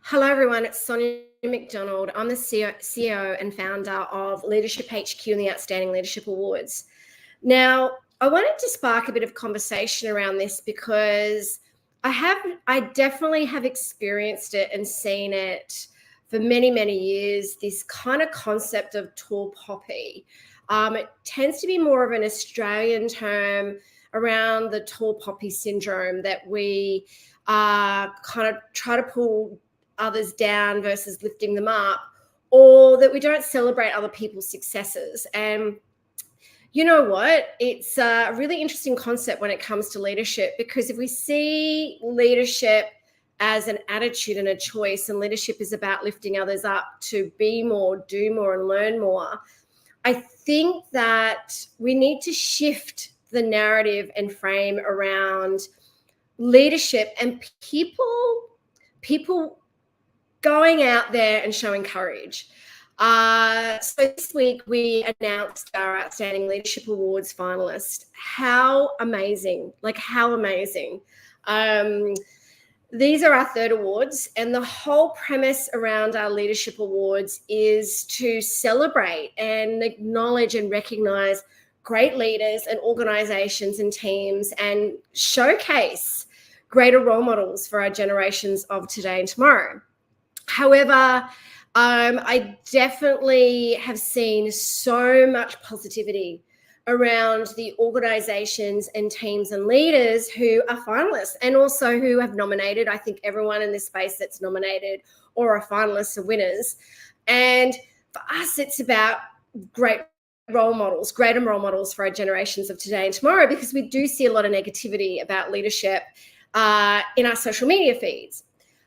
Hello, everyone. It's Sonia McDonald. I'm the CEO and founder of Leadership HQ and the Outstanding Leadership Awards. Now, I wanted to spark a bit of conversation around this because I definitely have experienced it and seen it for many, many years, this kind of concept of tall poppy. It tends to be more of an Australian term around the tall poppy syndrome that we kind of try to pull others down versus lifting them up, or that we don't celebrate other people's successes. And you know what? It's a really interesting concept when it comes to leadership, because if we see leadership as an attitude and a choice, and leadership is about lifting others up to be more, do more, and learn more, I think that we need to shift the narrative and frame around leadership and people going out there and showing courage. So this week we announced our Outstanding Leadership Awards finalists. How amazing, how amazing. These are our third awards, and the whole premise around our leadership awards is to celebrate and acknowledge and recognize great leaders and organizations and teams, and showcase greater role models for our generations of today and tomorrow. However, I definitely have seen so much positivity around the organizations and teams and leaders who are finalists, and also who have nominated. I think everyone in this space that's nominated or are finalists are winners. And for us, it's about greater role models for our generations of today and tomorrow, because we do see a lot of negativity about leadership in our social media feeds.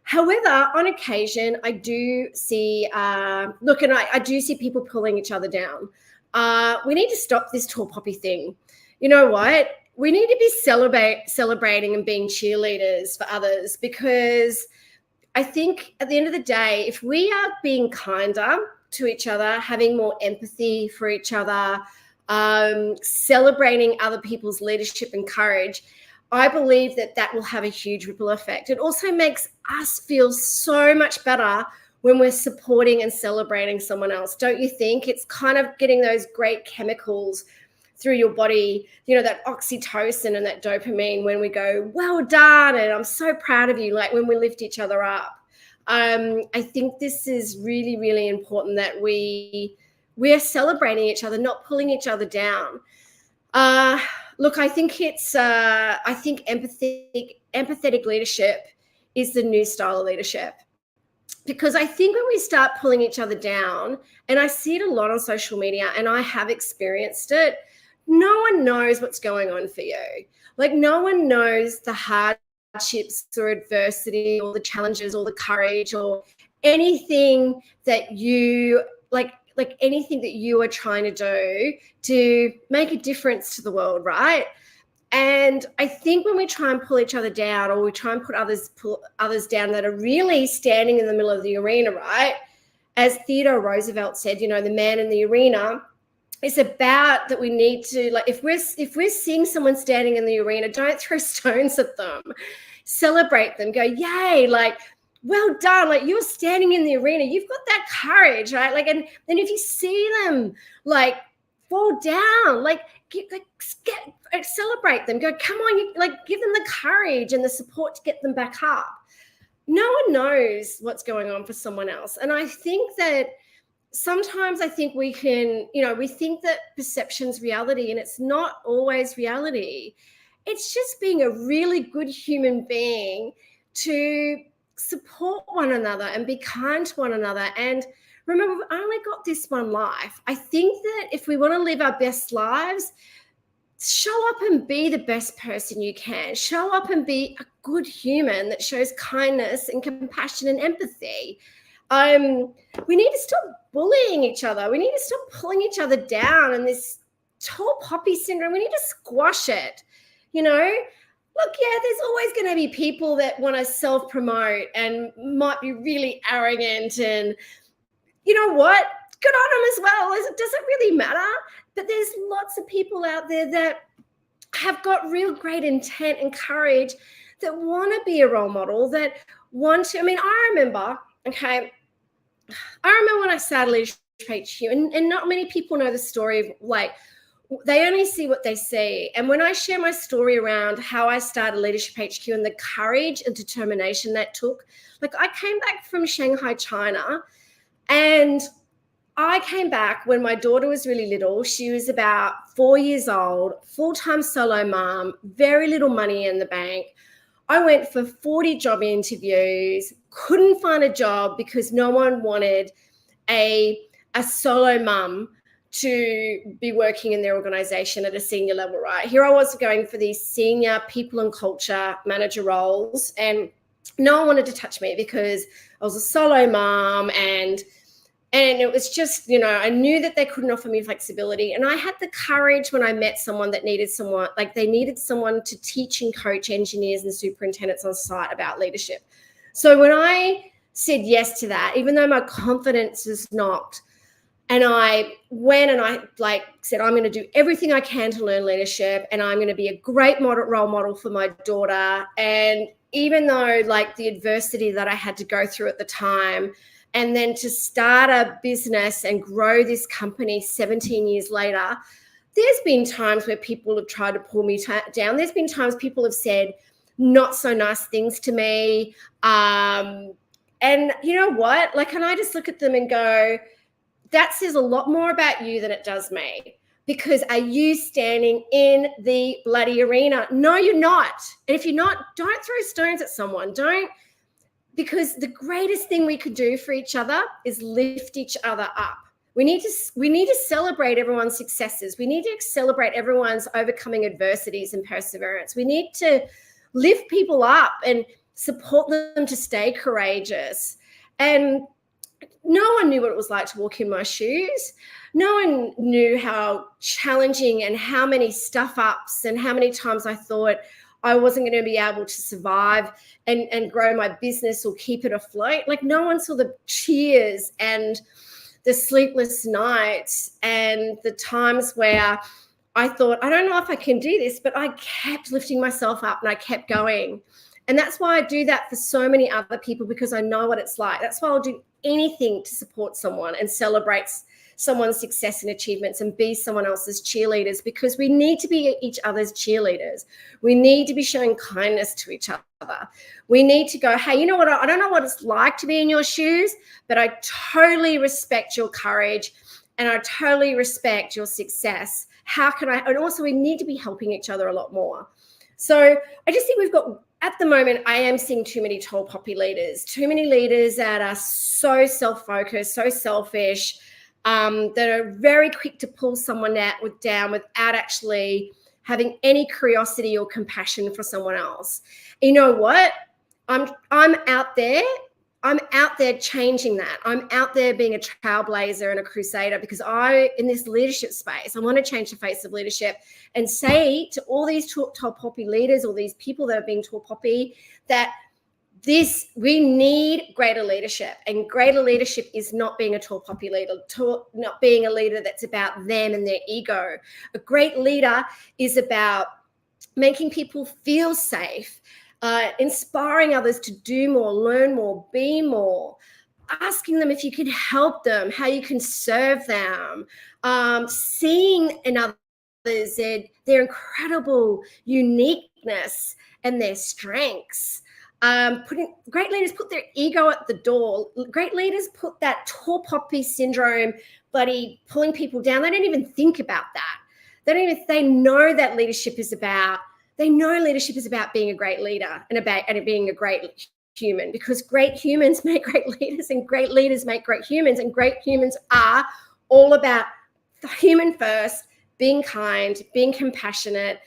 However, on occasion, I do see, I do see people pulling each other down. We need to stop this tall poppy thing. You know what? We need to be celebrating and being cheerleaders for others, because I think at the end of the day, if we are being kinder to each other, having more empathy for each other, celebrating other people's leadership and courage, I believe that will have a huge ripple effect. It also makes us feel so much better when we're supporting and celebrating someone else. Don't you think? It's kind of getting those great chemicals through your body, that oxytocin and that dopamine when we go, well done, and I'm so proud of you, like when we lift each other up. I think this is really, really important, that we're celebrating each other, not pulling each other down. Look, I think empathetic leadership is the new style of leadership, because I think when we start pulling each other down, and I see it a lot on social media, and I have experienced it, no one knows what's going on for you. Like, no one knows the hardships or adversity or the challenges or the courage or anything that you anything that you are trying to do to make a difference to the world, right? And I think when we try and pull each other down, or we try and pull others down that are really standing in the middle of the arena, right? As Theodore Roosevelt said, the man in the arena. It's about that we need to, if we're seeing someone standing in the arena, don't throw stones at them. Celebrate them. Go, yay, well done, you're standing in the arena, you've got that courage, right? And then if you see them fall down, celebrate them. Go, come on, give them the courage and the support to get them back up. No one knows what's going on for someone else. And I think that sometimes we can, we think that perception's reality, and it's not always reality. It's just being a really good human being to support one another and be kind to one another. And remember, we've only got this one life. I think that if we want to live our best lives, show up and be the best person you can. Show up and be a good human that shows kindness and compassion and empathy. We need to stop bullying each other. We need to stop pulling each other down, and this tall poppy syndrome, we need to squash it. Look, yeah, there's always going to be people that want to self-promote and might be really arrogant, and you know what? Good on them as well. It doesn't really matter. But there's lots of people out there that have got real great intent and courage that want to be a role model, that want to, I remember when I started Leadership HQ, and not many people know the story of, like, they only see what they see. And when I share my story around how I started Leadership HQ and the courage and determination that took, like, I came back from Shanghai, China, and I came back when my daughter was really little. She was about 4 years old, full-time solo mom, very little money in the bank. I went for 40 job interviews, couldn't find a job because no one wanted a solo mum to be working in their organization at a senior level, right? Here I was going for these senior people and culture manager roles, and no one wanted to touch me because I was a solo mom, and it was just, I knew that they couldn't offer me flexibility. And I had the courage when I met someone that needed someone, like they needed someone to teach and coach engineers and superintendents on site about leadership. So when I said yes to that, even though my confidence was knocked, and I went and I said, I'm going to do everything I can to learn leadership, and I'm going to be a great role model for my daughter. And even though the adversity that I had to go through at the time, and then to start a business and grow this company 17 years later, there's been times where people have tried to pull me down. There's been times people have said not so nice things to me. And you know what? Can I just look at them and go, that says a lot more about you than it does me. Because are you standing in the bloody arena? No, you're not. And if you're not, don't throw stones at someone. Because the greatest thing we could do for each other is lift each other up. We need to celebrate everyone's successes. We need to celebrate everyone's overcoming adversities and perseverance. We need to lift people up and support them to stay courageous. And no one knew what it was like to walk in my shoes. No one knew how challenging and how many stuff-ups and how many times I thought I wasn't going to be able to survive and grow my business or keep it afloat. No one saw the cheers and the sleepless nights and the times where I thought, I don't know if I can do this, but I kept lifting myself up and I kept going. And that's why I do that for so many other people, because I know what it's like. That's why I'll do anything to support someone and celebrate someone's success and achievements and be someone else's cheerleaders, because we need to be each other's cheerleaders. We need to be showing kindness to each other. We need to go, hey, you know what? I don't know what it's like to be in your shoes, but I totally respect your courage and I totally respect your success. How can I? And also we need to be helping each other a lot more. So I just think we've got, at the moment, I am seeing too many tall poppy leaders, too many leaders that are so self-focused, so selfish, that are very quick to pull someone down without actually having any curiosity or compassion for someone else. You know what? I'm out there. I'm out there changing that. I'm out there being a trailblazer and a crusader, because in this leadership space, I want to change the face of leadership and say to all these tall poppy leaders, all these people that are being tall poppy, that we need greater leadership, and greater leadership is not being a tall poppy leader, not being a leader that's about them and their ego. A great leader is about making people feel safe, inspiring others to do more, learn more, be more, asking them if you can help them, how you can serve them, seeing in others their incredible uniqueness and their strengths. Great leaders put their ego at the door. Great leaders put that tall poppy syndrome, bloody pulling people down. They don't even think about that. They know that leadership is about. They know leadership is about being a great leader and being a great human, because great humans make great leaders and great leaders make great humans, and great humans are all about the human first, being kind, being compassionate,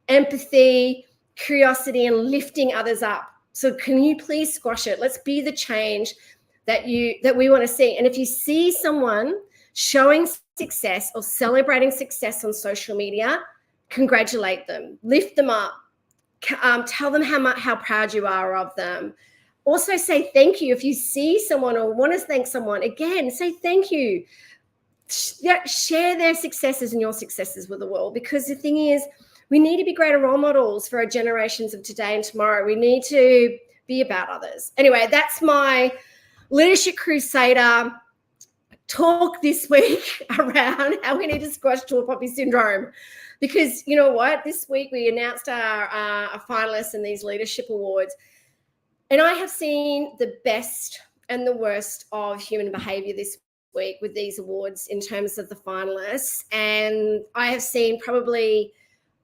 empathy, curiosity, and lifting others up. So can you please squash it? Let's be the change that we want to see. And if you see someone showing success or celebrating success on social media, congratulate them, lift them up, tell them how proud you are of them. Also say thank you. If you see someone or want to thank someone, again, say thank you. Share their successes and your successes with the world, because the thing is, we need to be greater role models for our generations of today and tomorrow. We need to be about others. Anyway, that's my Leadership Crusader talk this week around how we need to squash tall poppy syndrome. Because you know what? This week we announced our finalists in these leadership awards. And I have seen the best and the worst of human behavior this week with these awards in terms of the finalists. And I have seen probably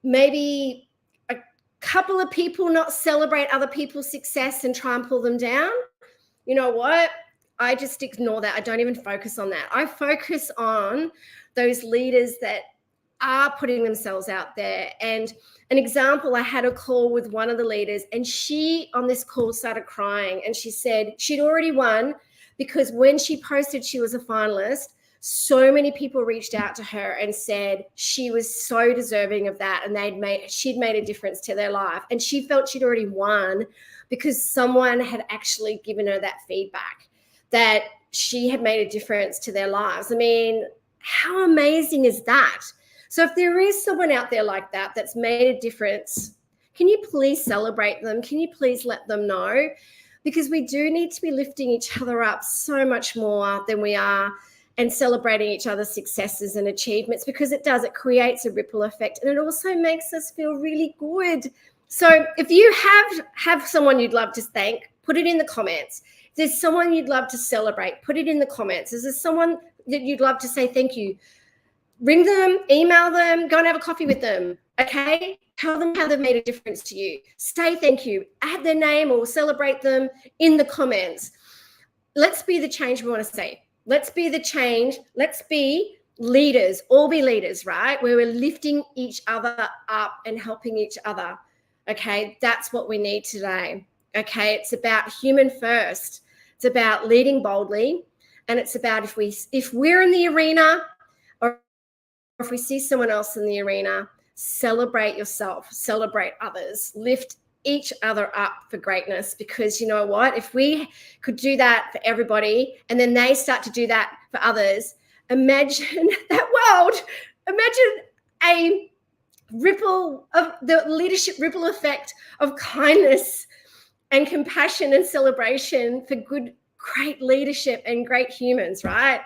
maybe a couple of people not celebrate other people's success and try and pull them down. You know what? I just ignore that. I don't even focus on that. I focus on those leaders that are putting themselves out there. And an example, I had a call with one of the leaders, and she on this call started crying, and she said she'd already won because when she posted she was a finalist, so many people reached out to her and said she was so deserving of that, and she'd made a difference to their life. And she felt she'd already won because someone had actually given her that feedback that she had made a difference to their lives. I mean, how amazing is that? So if there is someone out there like that that's made a difference, can you please celebrate them? Can you please let them know? Because we do need to be lifting each other up so much more than we are and celebrating each other's successes and achievements, because it creates a ripple effect, and it also makes us feel really good. So if you have someone you'd love to thank, put it in the comments. If there's someone you'd love to celebrate, put it in the comments. Is there someone that you'd love to say thank you? Ring them, email them, go and have a coffee with them, okay? Tell them how they've made a difference to you. Say thank you, add their name or celebrate them in the comments. Let's be the change we want to see. Let's be the change. Let's be leaders, all be leaders, right? Where we're lifting each other up and helping each other, okay? That's what we need today, okay? It's about human first. It's about leading boldly, and it's about if we're in the arena, or if we see someone else in the arena, celebrate yourself, celebrate others, lift each other up for greatness. Because you know what? If we could do that for everybody and then they start to do that for others, imagine that world. Imagine a ripple of the leadership ripple effect of kindness and compassion and celebration for good, great leadership and great humans, right?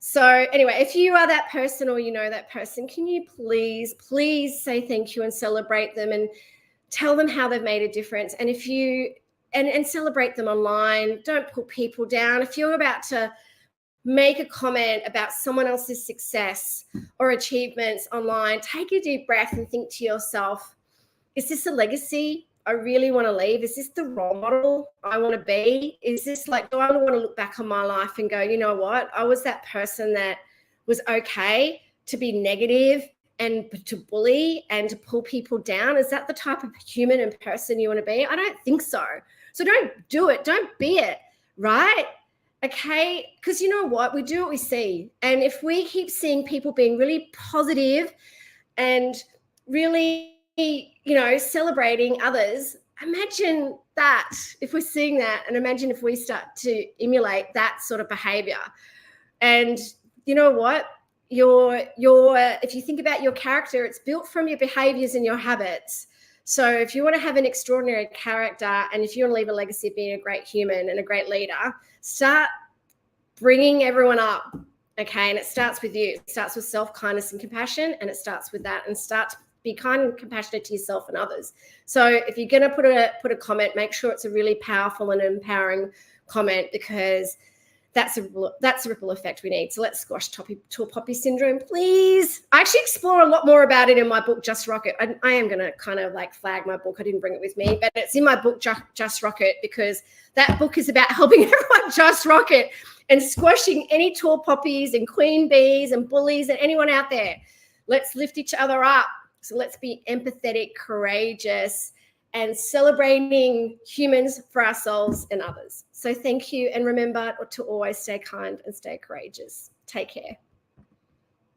So anyway, if you are that person or you know that person, can you please say thank you and celebrate them and tell them how they've made a difference. And if you and celebrate them online. Don't put people down. If you're about to make a comment about someone else's success or achievements online, take a deep breath and think to yourself, is this a legacy I really want to leave? Is this the role model I want to be? Is this like, do I want to look back on my life and go, you know what? I was that person that was okay to be negative and to bully and to pull people down. Is that the type of human and person you want to be? I don't think so. So don't do it. Don't be it, right? Okay? Because you know what? We do what we see. And if we keep seeing people being really positive and really, you know, celebrating others, imagine that if we're seeing that, and imagine if we start to emulate that sort of behavior. And you know what? If you think about your character, it's built from your behaviors and your habits. So if you want to have an extraordinary character and if you want to leave a legacy of being a great human and a great leader, start bringing everyone up, okay? And it starts with you. It starts with self-kindness and compassion, and it starts with that, and start to be kind and compassionate to yourself and others. So if you're going to put a comment, make sure it's a really powerful and empowering comment, because that's a ripple effect we need. So let's squash tall poppy syndrome, please. I actually explore a lot more about it in my book, Just Rocket. I am going to kind of like flag my book. I didn't bring it with me, but it's in my book, Just Rocket, because that book is about helping everyone just rocket and squashing any tall poppies and queen bees and bullies and anyone out there. Let's lift each other up. So let's be empathetic, courageous, and celebrating humans for ourselves and others. So thank you. And remember to always stay kind and stay courageous. Take care.